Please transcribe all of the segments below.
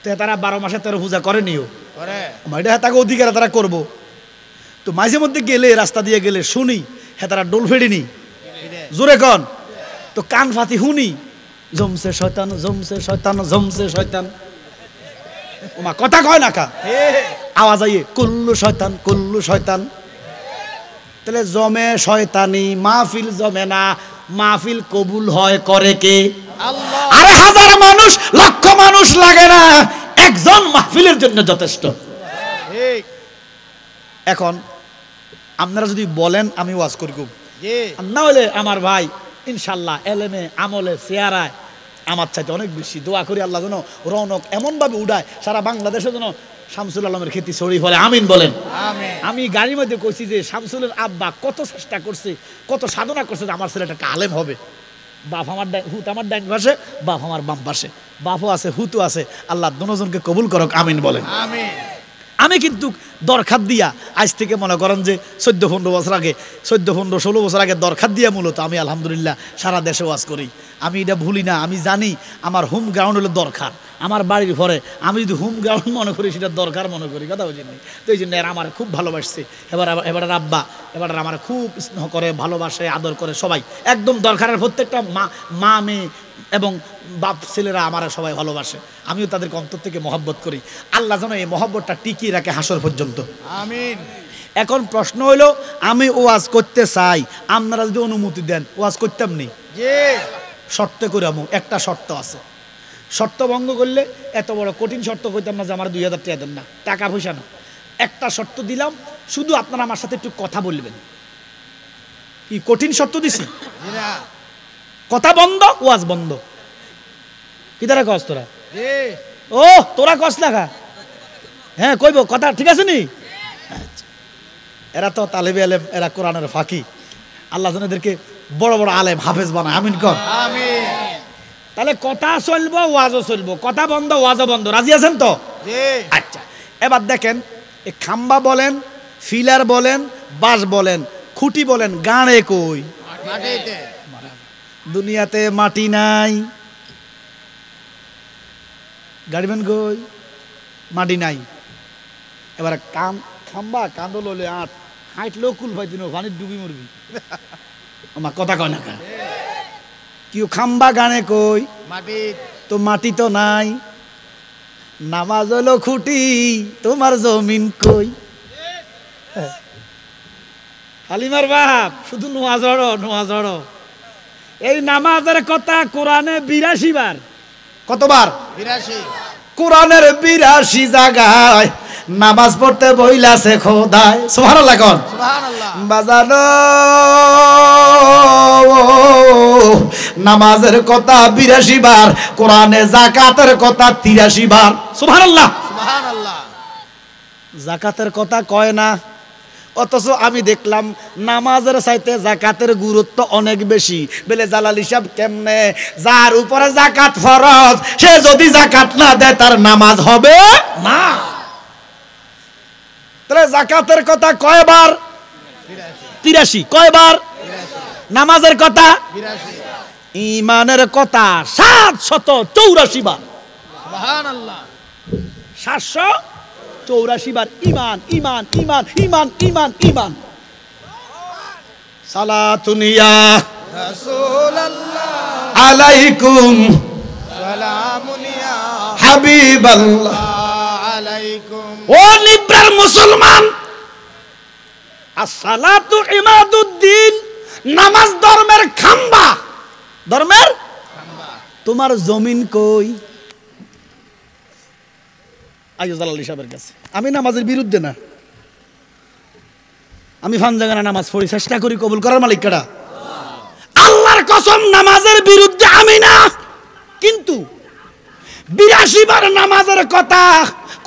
তো তারা 12 মাসে 13 পূজা করেনিও, এটা তাকে অধিকার তারা করবো। তো মাঝে মধ্যে গেলে রাস্তা দিয়ে গেলে শুনি হ্যাঁ তারা ডোল ফেড়িনি জোরে কন, তো কান ফাতি শুনি জমছে শয়তান জমছে শয়তান জমছে শয়তান, ওমা কথা কয় না কা আওয়াজ আইয়ে কুল্লু শয়তান কুল্লু শয়তান। তাহলে জমে শয়তানি, মাহফিল জমে না, মাহফিল কবুল হয় করে কে? আল্লাহ। আরে হাজার মানুষ লক্ষ মানুষ লাগে না, একজন মাহফিলের জন্য যথেষ্ট। এখন আপনারা যদি বলেন আমি ওয়াজ করি খুব, না হলে আমার ভাই ইনশাল্লাহ এলেমে আমলে চেহারায় আমার চাইতে অনেক বেশি। দোয়া করি আল্লাহ যেন রৌনক এমনভাবে উড়ায় সারা বাংলাদেশে যেন শামসুল আলমের খ্যাতি ছড়িয়ে ফলে, আমিন বলেন। আমি গাড়ির মধ্যে কইছি যে শামসুলের আব্বা কত চেষ্টা করছে, কত সাধনা করছে যে আমার ছেলেটা একটা আলেম হবে। বাপ আমার হুত আমার ডাইন পাশে, বাপ আমার বাম পাশে, বাপও আছে হুতও আছে, আল্লাহ দুজনকে কবুল করক, আমিন বলেন। আমি কিন্তু দরখাত দিয়া আজ থেকে মনে করেন যে 14-15 বছর আগে 14-15-16 বছর আগে দরখাত দিয়া মূলত আমি আলহামদুলিল্লাহ সারা দেশে ওয়াজ করি। আমি এটা ভুলি না, আমি জানি আমার হোম গ্রাউন্ড হলো দরকার। আমার বাড়ির ঘরে আমি যদি হোম গ্রাউন্ড মনে করি সেটা দরকার মনে করি, কথা বুঝিনি। তো এই জন্য এরা আমার খুব ভালোবাসছে। এবার আব্বা এবার আমার খুব স্নেহ করে, ভালোবাসে, আদর করে সবাই, একদম দরকারের প্রত্যেকটা মা মেয়ে এবং বাপ ছেলেরা আমার সবাই ভালোবাসে, আমিও তাদেরকে অন্তর থেকে মহব্বত করি। আল্লাহ যেন এই মহব্বতটা টিকিয়ে রাখে হাসর পর্যন্ত, আমিন। এখন প্রশ্ন হইল আমি ওয়াজ করতে চাই, আপনারা যদি অনুমতি দেন ওয়াজ করতাম নি, শর্ত করে আমু। একটা শর্ত আছে, শর্ত ভঙ্গ করলে এত বড় কঠিন শর্ত কইতাম না যে আমার 2000 টাকা দেন না, টাকা পয়সা না। একটা শর্ত দিলাম, শুধু আপনারা আমার সাথে একটু কথা বলবেন। কি কঠিন শর্ত দিছি? কথা বন্ধ, ওয়াজ বন্ধ। কি তারা কস তোরা? ও তোরা কস লাগা, হ্যাঁ কইব কথা, ঠিক আছে নি? এরা তো তালেবে আলেম, এরা কোরআনের ফাঁকি। আল্লাহ যেন এদেরকে বড় বড় আলেম হাফেজ বানায়, আমিন কর। তাহলে কথা চলবো, ওয়াজও চলবো, কথা বন্ধ, ওয়াজও বন্ধ। রাজি আছেন তো? আচ্ছা, এবার দেখেন এই খাম্বা বলেন, ফিলার বলেন, বাঁশ বলেন, খুঁটি বলেন, গাঁড়ে কই? দুনিয়াতে মাটি নাই, গাড়িবেন কই? মাটি নাই। এবার খাম্বা কান্দ ললে আট হাইটলেও কুল ভাই দিন পানির ডুবি মরবি, আমার কথা কয় না কা? কেউ খাম্বা গানে কই? মাটি তো, মাটি তো নাই। নামাজ হলো খুঁটি, তোমার জমিন কই? হালিমার বাপ শুধু নোয়া জড়ো, নোয়া জড়ো। এই নামাজের কথা কোরআনে 82 বার। কতবার? 82। কোরআনের 82 জায়গায় নামাজ পড়তে বইলাছে খোদায়, সুবহানাল্লাহ কোন? সুবহানাল্লাহ। বাজানো নামাজের কথা 82 বার, কোরআনে যাকাতের কথা 83 বার, সুবহানাল্লাহ সুবহানাল্লাহ। যাকাতের কথা কয় না, অথচ আমি দেখলাম নামাজের চাইতে যাকাতের গুরুত্ব অনেক বেশি। বলে জালাল হিসাব কেমনে? যার উপরে যাকাত ফরজ সে যদি যাকাত না দেয় তার নামাজ হবে না। তাহলে যাকাতের কথা কয়বার? 83। কয়বার? নামাজের কথা 82। ঈমানের কথা 784 বার, সুবহানাল্লাহ। 784 বার ঈমান ঈমান ঈমান ঈমান ঈমান ঈমান। সালাতুন ইয়া রাসূলুল্লাহ আলাইকুম, সালামুন ইয়া হাবিবাল্লাহ আলাইকুম। ও নিব্রার মুসলমান, আসসালাতু ইমাদুদ্দিন, নামাজ ধর্মের খাম্বা, ধর্মের খাম্বা। তোমার জমিন কই? আইয়ো জালাল সাহেবের কাছে। আমি নামাজের বিরুদ্ধে না, আমি ফানজাগানা নামাজ পড়ি, চেষ্টা করি কবুল করার মালিক কেডা? আল্লাহর কসম নামাজের বিরুদ্ধে আমি না, কিন্তু 82 বার নামাজের কথা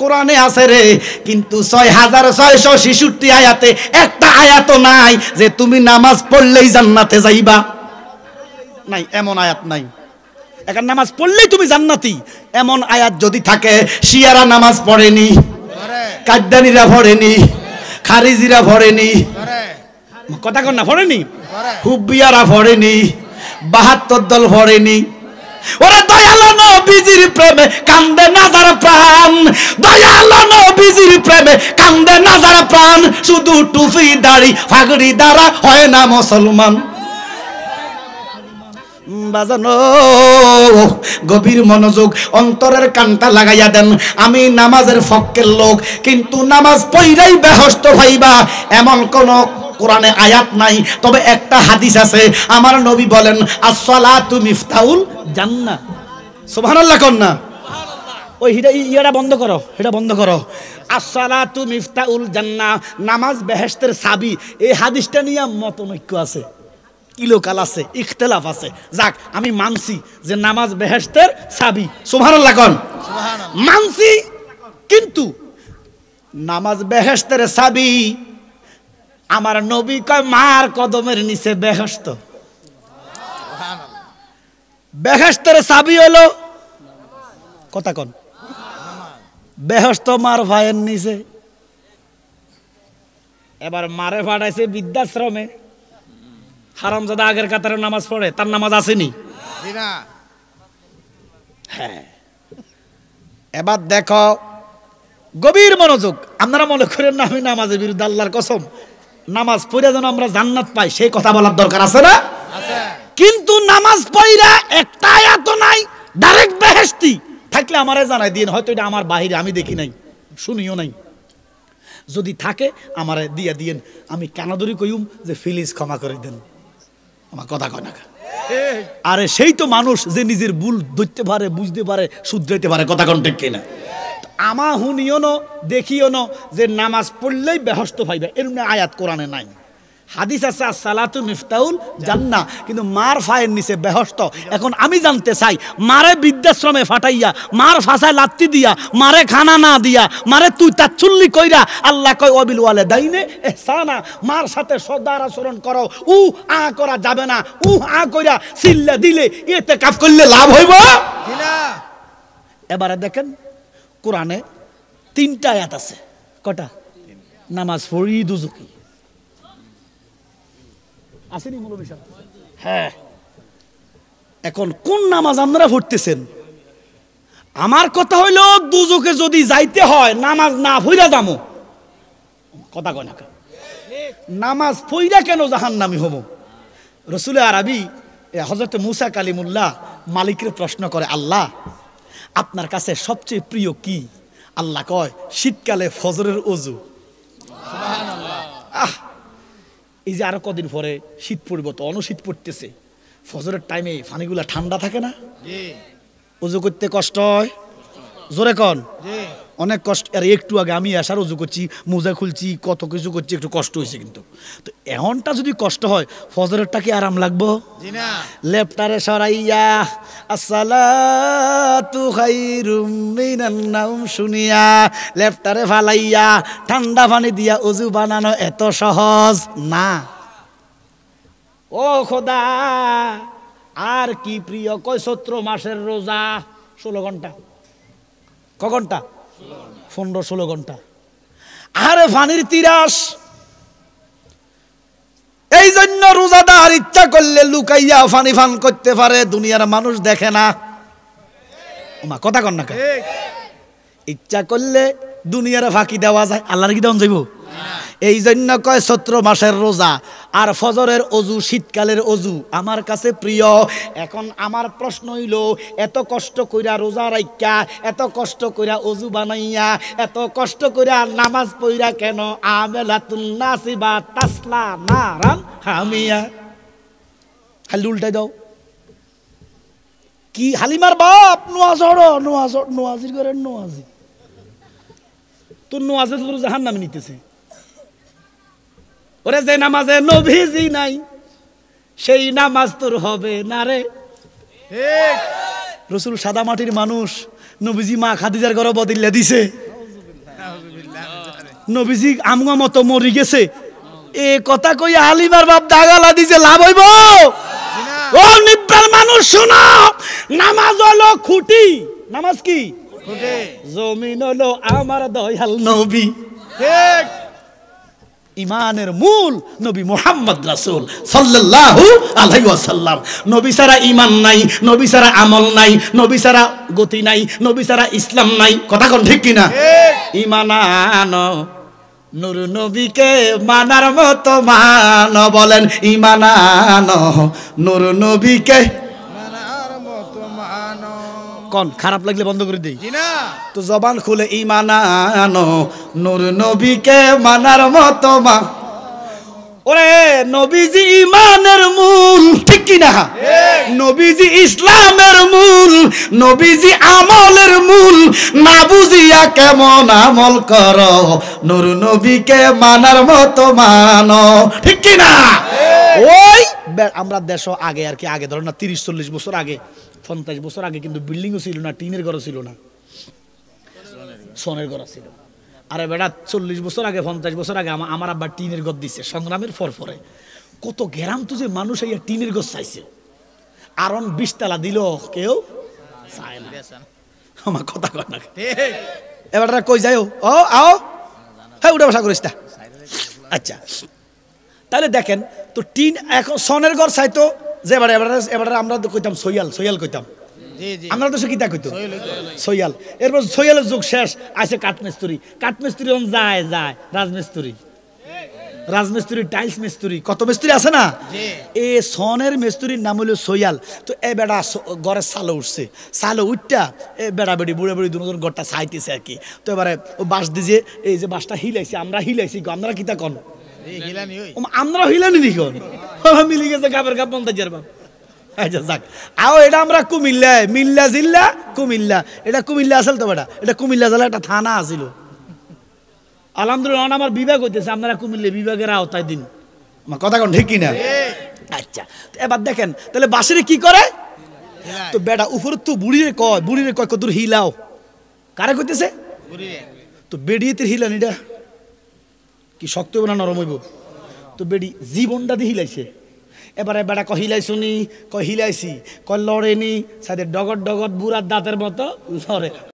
কোরআনে আছে রে, কিন্তু 6666 আয়াতে একটা আয়াত নাই যে তুমি নামাজ পড়লেই জান্নাতে যাইবা। নাই, এমন আয়াত নাই। এখন নামাজ পড়লেই তুমি জান্নাতি এমন আয়াত যদি থাকে, শিয়ারা নামাজ পড়েনি, কাদ্দানীরা পড়েনি, খারিজিরা পড়েনি, কথা কন না, পড়েনি, হুব্বিয়ারা পড়েনি, 72 দল পড়েনি। ওরে দয়াল নবীজির প্রেমে কান্দে না যারা প্রাণ, দয়ালো নবীজির প্রেমে কান্দে না যারা প্রাণ, শুধু টুপি দাড়ি ফাগড়ি দ্বারা হয় না মুসলমান। বাজানো গভীর মনোযোগ, অন্তরের কানটা লাগাইয়া দেন। আমি নামাজের পক্ষের লোক, কিন্তু নামাজ পড়াই বেহস্ত ভাইবা এমন কোন কোরআনে আয়াত নাই, তবে একটা হাদিস আছে। আমার নবী বলেন আসসালাতু মিফতাহুল জান্নাহ। সুবহানাল্লাহ কোন না? ওই এটা বন্ধ করো, এটা বন্ধ করো। আসসালাতু মিফতাহুল জান্নাহ, নামাজ বেহেশতের চাবি। এই হাদিসটা নিয়ে মতনৈক্য আছে, ইলোকাল আছে, ইখতিলাফ আছে। যাক, আমি মানছি যে নামাজ বেহেশতের চাবি। সুবহানাল্লাহ কোন? সুবহানাল্লাহ মানছি, কিন্তু নামাজ বেহেশতের চাবি আমার নবী কয় মার কদমের নিচে বেহেশত। বেহেশতের চাবি হলো কথা কোন? বেহেশত মার ভাইয়ের নিচে। এবার মারে ফাটাইছে বৃদ্ধাশ্রমে, হারামজাদা আগের কাতারে নামাজ পড়ে, তার নামাজ আসেনি। হ্যাঁ, এবার দেখো গভীর মনোযোগ। আপনারা মনে করেন না আমি নামাজের বিরুদ্ধে, আল্লাহর কসম, নামাজ পড়ে যেন আমরা জান্নাত পাই সেই কথা বলার দরকার আছে না? কিন্তু নামাজ পড়া একটা আয়াত নাই ডাইরেক্ট বেহেশতি থাকলে আমারে জানাই দিন, হয়তো এটা আমার বাহিরে আমি দেখি নাই, শুনিও নাই। যদি থাকে আমারে দিয়া দিয়েন, আমি কানাদরি কইম যে প্লিজ ক্ষমা করে দেন। আমার কথা কয় না? আরে সেই তো মানুষ যে নিজের ভুল ধরতে পারে, বুঝতে পারে, শুধরাইতে পারে। কথা কোন ঠিক কিনা? আমা হুনিও না, দেখিও না যে নামাজ পড়লেই বেহস্ত পাইবে, এরকম আয়াত কোরআনে নাই। হাদিস আছে আসসালাতু মিফতাহুল জান্নাহ, কিন্তু মার ফায়ের নিচে বেহস্ত। এখন আমি জানতে চাই, মারে বৃদ্ধাশ্রমে ফাটাইয়া, মার ফাঁসায় লাত্তি দিয়া, মারে খানা না দিয়া, মারে তুই তাচ্ছুল্লি কইরা আল্লাহ কয় ওয়াবিল ওয়ালিদাইনি ইহসানা, মার সাথে সদার আচরণ করো। আ করা যাবে না, আ কইরা সিল্লা দিলে ইতিকাফ করলে লাভ হইব না। এবারে দেখেন কোরআনে 3টা আয়াত আছে। কটা? নামাজ পড়ি দুজকি আসেনি মৌলভী সাহেব? হ্যাঁ। এখন কোন নামাজ আপনারা পড়তেছেন? আমার কথা হইল দুজকে যদি যাইতে হয় নামাজ না পড়া যামো। কথা কয় না? নামাজ পড়া কেন জাহান্নামী হব? রসুল আরবি হযরত মুসা কালিমুল্লাহ মালিকের প্রশ্ন করে, আল্লাহ আপনার কাছে সবচেয়ে প্রিয় কি? আল্লাহ কয় শীতকালে ফজরের ওযু। সুবহানাল্লাহ। এই যে আরো কদিন পরে শীত পড়বে, তো শীত পড়তেছে, ফজরের টাইমে পানিগুলা ঠান্ডা থাকে না? ওযু করতে কষ্ট হয়, জোরে কন। অনেক কষ্ট। আর একটু আগে আমি আসার ওযু করছি, মোজা খুলছি, কত কিছু করছি, একটু কষ্ট হয়েছে। কিন্তু তো এমনটা যদি কষ্ট হয়, ফজরেরটা কি আরাম লাগবো? লেফটারে সরাইয়া আসসালাতু খায়রুম মিনান নাওম শুনিয়া লেফটারে ফালাইয়া ঠান্ডা পানি দিয়া ওযু বানানো এত সহজ না। ও খোদা, আর কি প্রিয়? কয় চৈত্র মাসের রোজা 16 ঘন্টা। ক ঘন্টা? 15-16 ঘন্টা। আরে পানির তিরাস। এই জন্য রোজাদার ইচ্ছা করলে লুকাইয়া পানি পান করতে পারে, দুনিয়ার মানুষ দেখে না। কথা কন না? ইচ্ছা করলে দুনিয়ার ফাঁকি দেওয়া যায়, আল্লাহর কি দেওয়া যাইব? এই জন্য কয় চৈত্র মাসের রোজা আর ফজরের ওযু, শীতকালের ওযু আমার কাছে প্রিয়। এখন আমার প্রশ্ন হইল, এত কষ্ট কইরা রোজা রাইখা, এত কষ্ট কইরা ওযু বানাইয়া, এত কষ্ট কইরা নামাজ পড়া কেন? আমেলাতুন নাসিবা তাসলা নারান হামিয়া। খালি উল্টাই দাও। কি হালিমার বাপ নোয়াজ হড়ো, নোয়াজির ঘরের নোয়াজি, তোর নোয়াজে তোর জাহান্নামে নিতেছে। ওরে যে নামাজে নবীজি নাই, সেই নামাজ তোর হবে না রে। রসুল সাদা মাটির মানুষ, নবীজি মা খাদিজার ঘরে বদিল্লা দিছে, নবীজি আমগা মতো মরি গেছে। এ কথা কই হালিমার বাপ দাগালা দিছে, লাভ হইব? ও নিব্রার মানুষ শোনো, নামাজ হলো খুঁটি। নামাজ কি? জমিন হলো আমার দয়াল নবী। ইমানের মূল নবী মুহাম্মদ রাসূল সাল্লাল্লাহু আলাইহি ওয়াসাল্লাম। নবী ছাড়া ঈমান নাই, নবী ছাড়া আমল নাই, নবী ছাড়া গতি নাই, নবী ছাড়া ইসলাম নাই। কথা কোন ঠিক কিনা? ঈমান আনো নূর নবীকে মানার মতো মান, বলেন ঈমান আনো নূর নবীকে মানার মতো মানো। কোন খারাপ লাগলে বন্ধ করে দেই জি না, তো জবান খুলে ঈমান আনো নূর নবীকে মানার মতো মা। ওরে নবীজি ঈমানের মূল, ঠিক কি না? নবীজি ইসলামের মূল, নবীজি আমলের মূল। না বুঝিয়া কেমন আমল করো, নূর নবীকে মানার মতো মানো, ঠিক কি না? ওই আমরা দেশ আগে আর কি, আগে ধরো না 30-40 বছর আগে, 50 বছর আগে কিন্তু বিল্ডিংও ছিল না, টিনের ঘরও ছিল না, সোনের ঘর ছিল। আরে বেটা 40 বছর আগে 50 বছর আগে আমার আব্বা টিনের ঘর দিছে সংগ্রামের পরে। কত গ্রাম তো যে মানুষ এই টিনের ঘর চাইছে, আরন 20 তালা দিল কেউ চায় না। আমার কথা কয় না, এবার কই যাও ও আও, হ্যাঁ উঠে বসা করিস না। আচ্ছা তাহলে দেখেন তো টিন এখন সনের ঘর চাইতো যে এবারে আমরা কইতাম সইয়াল কইতাম, আমরা তো কিতা কইতো সইয়াল। এরপর সইয়ালের যুগ শেষ, আছে কাঠমিস্ত্রি যায় রাজমিস্ত্রি টাইলস মিস্ত্রি, কত মিস্ত্রি আছে না? এই সনের মিস্ত্রির নাম হলো সইয়াল। তো এ বেড়া ঘরে সালো উঠছে, সালো উঠটা এ বেড়া বেড়ি বুড়ে বুড়ি দুজন ঘরটা চাইতেছে আর কি। তো এবারে ও বাঁশ দিয়ে এই যে বাঁশটা হিলাইছি, আমরা হিলাইছি, আমরা কিতা কন আমরা হিলানি দিখন মিলি গেছে গাবের গাব বন্ধ যারবা। আচ্ছা যাক, আও এটা আমরা মিল্লা জিল্লা কুমিল্লা, এটা কুমিল্লা আসল তো বেটা, এটা কুমিল্লা জেলা একটা থানা আছিল। আলহামদুলিল্লাহ আমার বিভাগ হইতেছে, আপনারা কুমিল্লা বিভাগের আওতায় দিন। আমার কথা কোন ঠিক কিনা? আচ্ছা এবার দেখেন তাহলে বাঁশিরে কি করে, তো বেটা উপরে তো বুড়িরে কয় কতদূর হিলাও, কারে কইতেছে? তো বেড়িয়েতে হিলান, এটা কি শক্ত হইব না নরম হইব? তো বেড়ি জীবনটা দিয়ে হিলাইছে। এবারে বেড়া ক হিলাইছুনি, ক হিলাইছি, ক লড়েনি, সাথে ডগর বুড়ার দাঁতের মতো লড়ে।